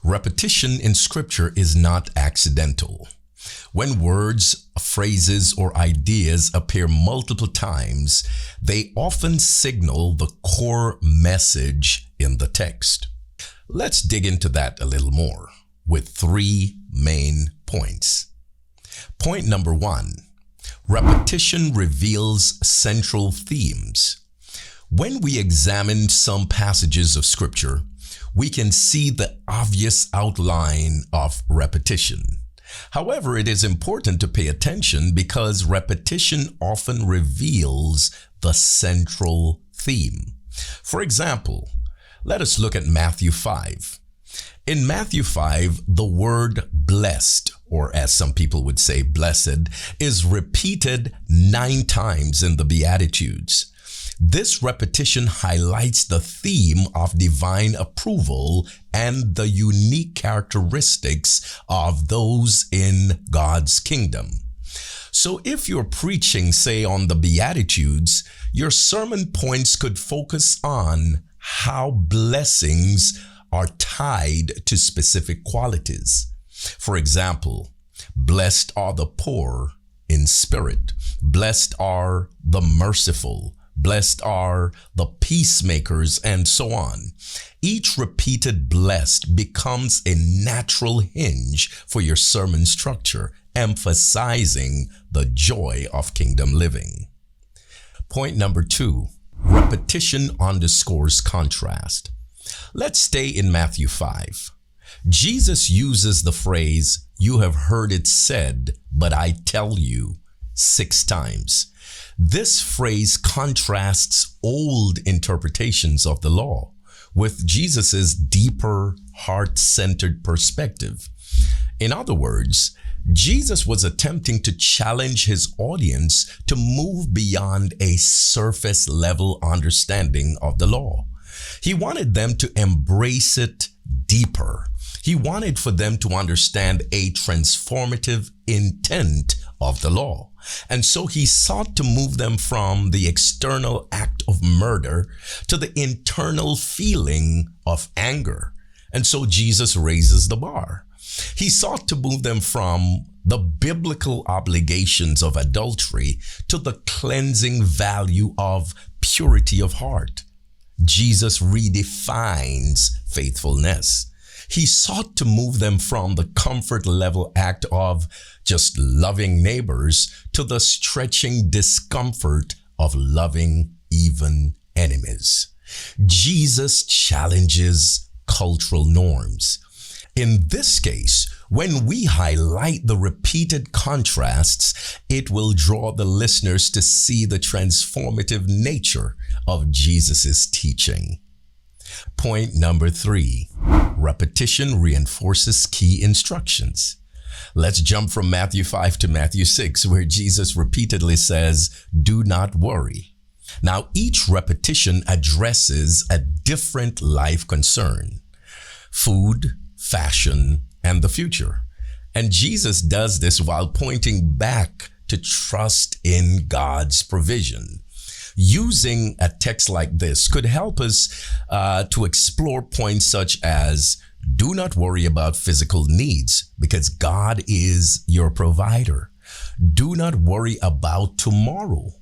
Repetition in Scripture is not accidental. When words, phrases, or ideas appear multiple times, they often signal the core message in the text. Let's dig into that a little more with 3 main points. Point number 1, repetition reveals central themes. When we examine some passages of Scripture, we can see the obvious outline of repetition. However, it is important to pay attention because repetition often reveals the central theme. For example, let us look at Matthew 5. In Matthew 5, the word blessed, or as some people would say blessed, is repeated 9 times in the Beatitudes. This repetition highlights the theme of divine approval and the unique characteristics of those in God's kingdom. So if you're preaching, say, on the Beatitudes, your sermon points could focus on how blessings are tied to specific qualities. For example, blessed are the poor in spirit. Blessed are the merciful. Blessed are the peacemakers, and so on. Each repeated blessed becomes a natural hinge for your sermon structure, emphasizing the joy of kingdom living. Point number 2, repetition underscores contrast. Let's stay in Matthew 5. Jesus uses the phrase, "You have heard it said, but I tell you," 6 times. This phrase contrasts old interpretations of the law with Jesus's deeper, heart-centered perspective. In other words, Jesus was attempting to challenge his audience to move beyond a surface-level understanding of the law. He wanted them to embrace it deeper. He wanted for them to understand a transformative intent of the law. And so he sought to move them from the external act of murder to the internal feeling of anger. And so Jesus raises the bar. He sought to move them from the biblical obligations of adultery to the cleansing value of purity of heart. Jesus redefines faithfulness. He sought to move them from the comfort level act of just loving neighbors to the stretching discomfort of loving even enemies. Jesus challenges cultural norms. In this case, when we highlight the repeated contrasts, it will draw the listeners to see the transformative nature of Jesus's teaching. Point number 3, repetition reinforces key instructions. Let's jump from Matthew 5 to Matthew 6, where Jesus repeatedly says, "Do not worry." Now, each repetition addresses a different life concern: food, fashion, and the future. And Jesus does this while pointing back to trust in God's provision. Using a text like this could help us to explore points such as, do not worry about physical needs because God is your provider. Do not worry about tomorrow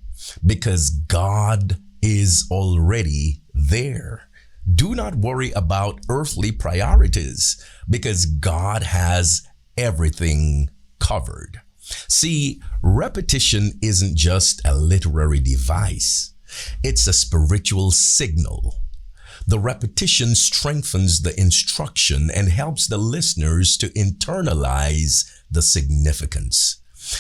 because God is already there. Do not worry about earthly priorities because God has everything covered. See, repetition isn't just a literary device. It's a spiritual signal. The repetition strengthens the instruction and helps the listeners to internalize the significance.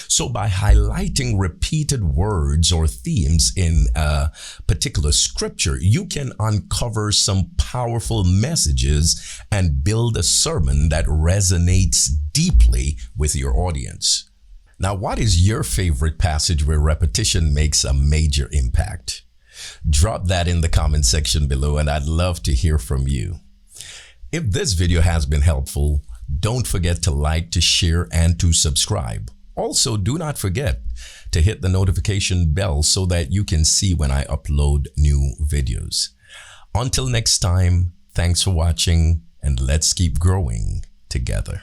So by highlighting repeated words or themes in a particular scripture, you can uncover some powerful messages and build a sermon that resonates deeply with your audience. Now, what is your favorite passage where repetition makes a major impact? Drop that in the comment section below, and I'd love to hear from you. If this video has been helpful, don't forget to like, to share, and to subscribe. Also, do not forget to hit the notification bell so that you can see when I upload new videos. Until next time, thanks for watching and let's keep growing together.